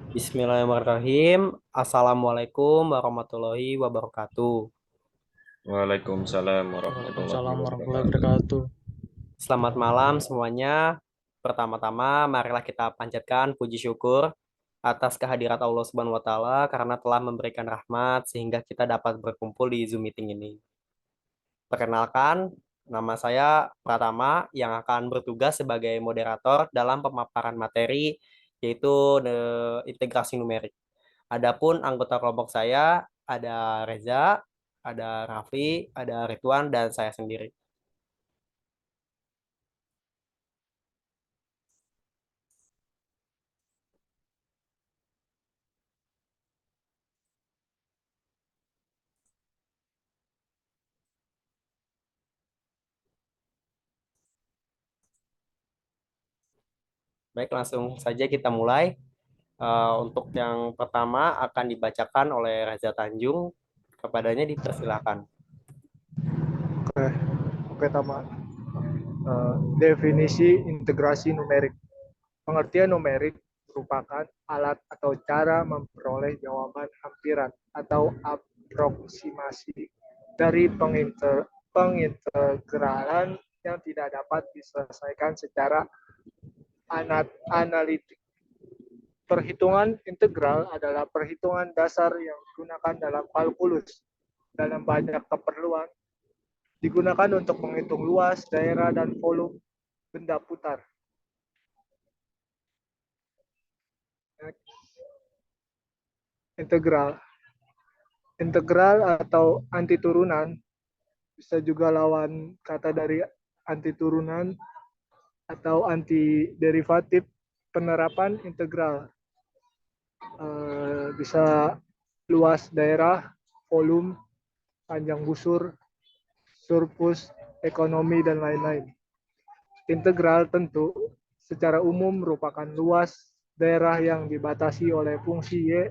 Bismillahirrahmanirrahim. Assalamualaikum warahmatullahi wabarakatuh. Waalaikumsalam warahmatullahi Waalaikumsalam warahmatullahi wabarakatuh. wabarakatuh. Selamat malam semuanya. Pertama-tama, marilah kita panjatkan puji syukur atas kehadirat Allah Subhanahu wa Ta'ala karena telah memberikan rahmat sehingga kita dapat berkumpul di Zoom meeting ini. Perkenalkan, nama saya Pratama yang akan bertugas sebagai moderator dalam pemaparan materi yaitu integrasi numerik. Adapun anggota kelompok saya ada Reza, ada Raffi, ada Ridwan, dan saya sendiri. Baik, langsung saja kita mulai. Untuk yang pertama akan dibacakan oleh Reza Tanjung. Kepadanya dipersilakan. Oke, oke Tama. Definisi integrasi numerik. Pengertian numerik merupakan alat atau cara memperoleh jawaban hampiran atau aproksimasi dari pengintegralan yang tidak dapat diselesaikan secara analitik. Perhitungan integral adalah perhitungan dasar yang digunakan dalam kalkulus dalam banyak keperluan, digunakan untuk menghitung luas, daerah, dan volume benda putar. Integral. Integral atau antiturunan bisa juga lawan kata dari antiturunan atau anti derivatif. Penerapan integral bisa luas daerah, volume, panjang busur, surplus, ekonomi, dan lain-lain. Integral tentu secara umum merupakan luas daerah yang dibatasi oleh fungsi Y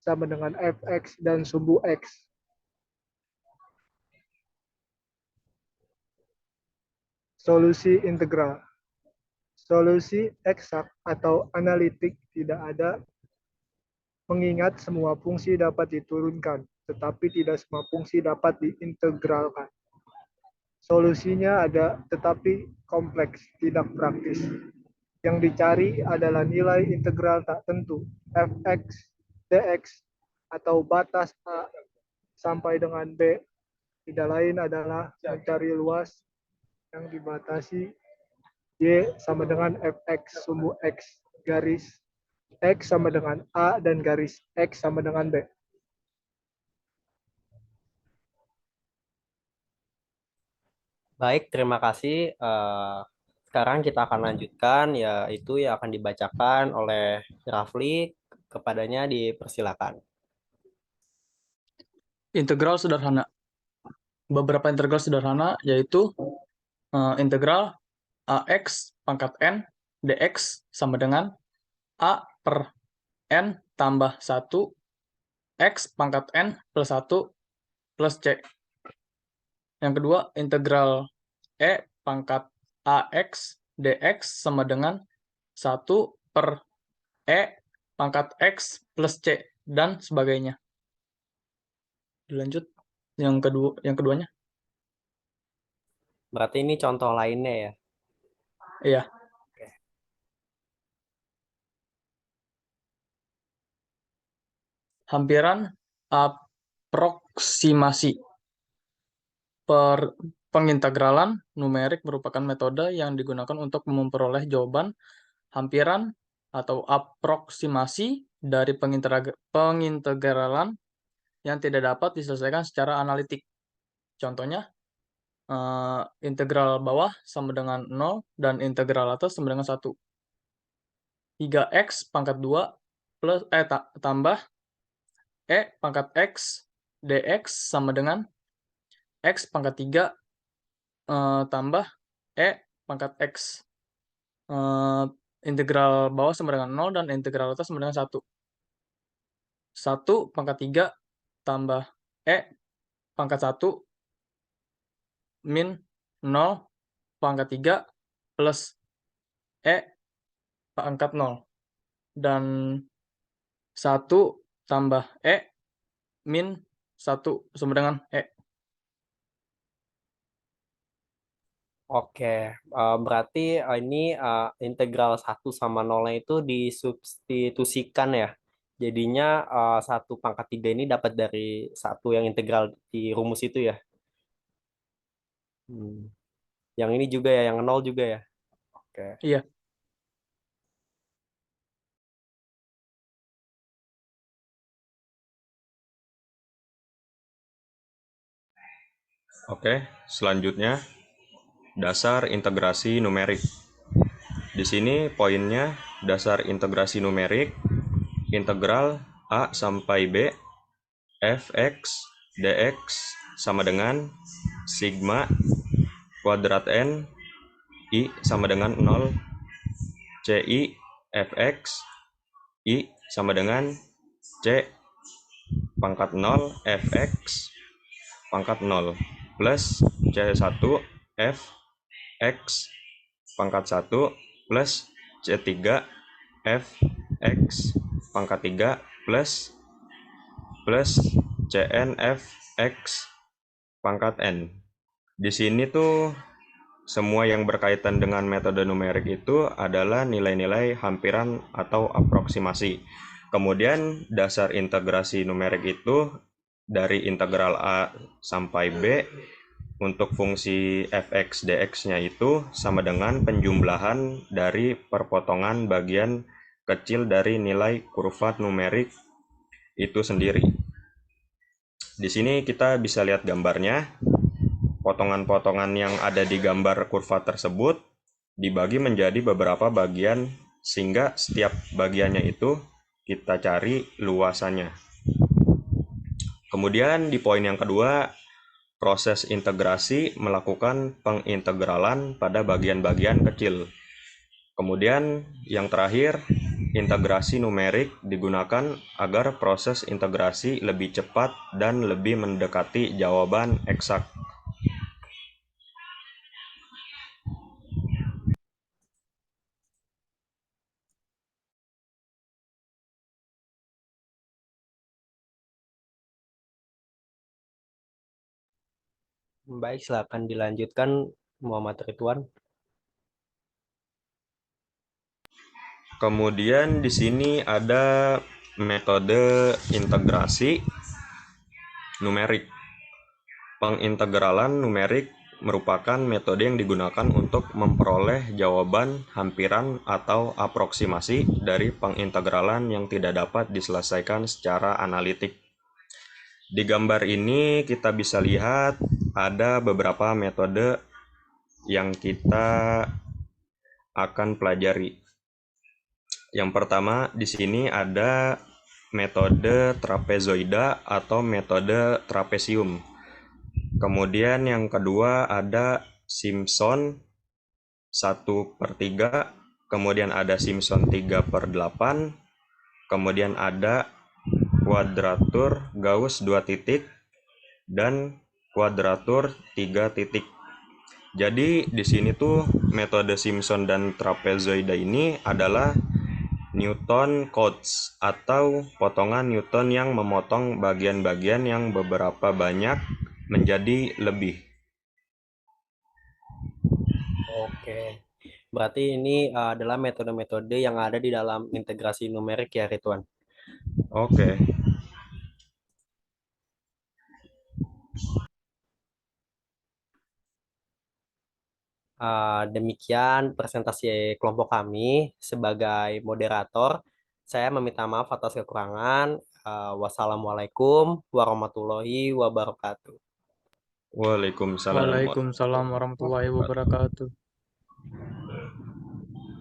sama dengan fx dan sumbu x. Solusi integral. Solusi eksak atau analitik tidak ada mengingat semua fungsi dapat diturunkan, tetapi tidak semua fungsi dapat diintegralkan. Solusinya ada tetapi kompleks, tidak praktis. Yang dicari adalah nilai integral tak tentu, fx, dx, atau batas A sampai dengan B. Tidak lain adalah mencari luas yang dibatasi Y sama dengan fx sumbu x garis x sama dengan A dan garis x sama dengan B. Baik, terima kasih. Sekarang kita akan lanjutkan, yaitu yang akan dibacakan oleh Rafli. Kepadanya dipersilakan. Integral sederhana. Beberapa integral sederhana yaitu integral AX pangkat N dx sama dengan A per N tambah 1 X pangkat N plus 1 plus C. Yang kedua, integral E pangkat AX dx sama dengan 1 per E pangkat X plus C dan sebagainya. Dilanjut yang keduanya. Berarti ini contoh lainnya ya. Iya, hampiran aproksimasi. Pengintegralan numerik merupakan metode yang digunakan untuk memperoleh jawaban hampiran atau aproksimasi dari pengintegralan yang tidak dapat diselesaikan secara analitik. Contohnya, integral bawah sama dengan 0 dan integral atas sama dengan 1. 3x pangkat 2 plus tambah E pangkat X dx sama dengan X pangkat 3 tambah E pangkat X. Integral bawah sama dengan 0 dan integral atas sama dengan 1. 1 pangkat 3 tambah E pangkat 1 min 0 pangkat 3 plus E pangkat 0. Dan 1 tambah E min 1 sama dengan E. Oke, berarti ini integral 1/0 itu disubstitusikan ya. Jadinya 1/3 ini dapat dari 1 yang integral di rumus itu ya. Yang ini juga ya, yang 0 juga ya. Oke. Iya. Oke, selanjutnya dasar integrasi numerik. Di sini poinnya dasar integrasi numerik integral A sampai B fx dx sama dengan sigma kuadrat n i sama dengan 0 ci fx i sama dengan c pangkat 0 fx pangkat 0 plus c1 fx pangkat 1 plus c3 fx pangkat 3 plus cn fx pangkat n. Di sini tuh semua yang berkaitan dengan metode numerik itu adalah nilai-nilai hampiran atau aproksimasi. Kemudian dasar integrasi numerik itu dari integral A sampai B untuk fungsi fx dx-nya itu sama dengan penjumlahan dari perpotongan bagian kecil dari nilai kurva numerik itu sendiri. Di sini kita bisa lihat gambarnya. Potongan-potongan yang ada di gambar kurva tersebut dibagi menjadi beberapa bagian sehingga setiap bagiannya itu kita cari luasannya. Kemudian di poin yang kedua, proses integrasi melakukan pengintegralan pada bagian-bagian kecil. Kemudian yang terakhir, integrasi numerik digunakan agar proses integrasi lebih cepat dan lebih mendekati jawaban eksak. Baik, silakan dilanjutkan Muhammad Ridwan. Kemudian di sini ada metode integrasi numerik. Pengintegralan numerik merupakan metode yang digunakan untuk memperoleh jawaban hampiran atau aproksimasi dari pengintegralan yang tidak dapat diselesaikan secara analitik. Di gambar ini kita bisa lihat ada beberapa metode yang kita akan pelajari. Yang pertama di sini ada metode trapezoida atau metode trapesium. Kemudian yang kedua ada Simpson 1/3, kemudian ada Simpson 3/8, kemudian ada kuadratur Gauss 2 titik, dan kuadratur 3 titik. Jadi di sini tuh metode Simpson dan trapezoida ini adalah Newton cotes atau potongan Newton yang memotong bagian-bagian yang beberapa banyak menjadi lebih. Oke. Berarti ini adalah metode-metode yang ada di dalam integrasi numerik ya, Ridwan. Oke. Demikian presentasi kelompok kami. Sebagai moderator, saya meminta maaf atas kekurangan. Wassalamualaikum warahmatullahi wabarakatuh. Waalaikumsalam Waalaikumsalam warahmatullahi wabarakatuh.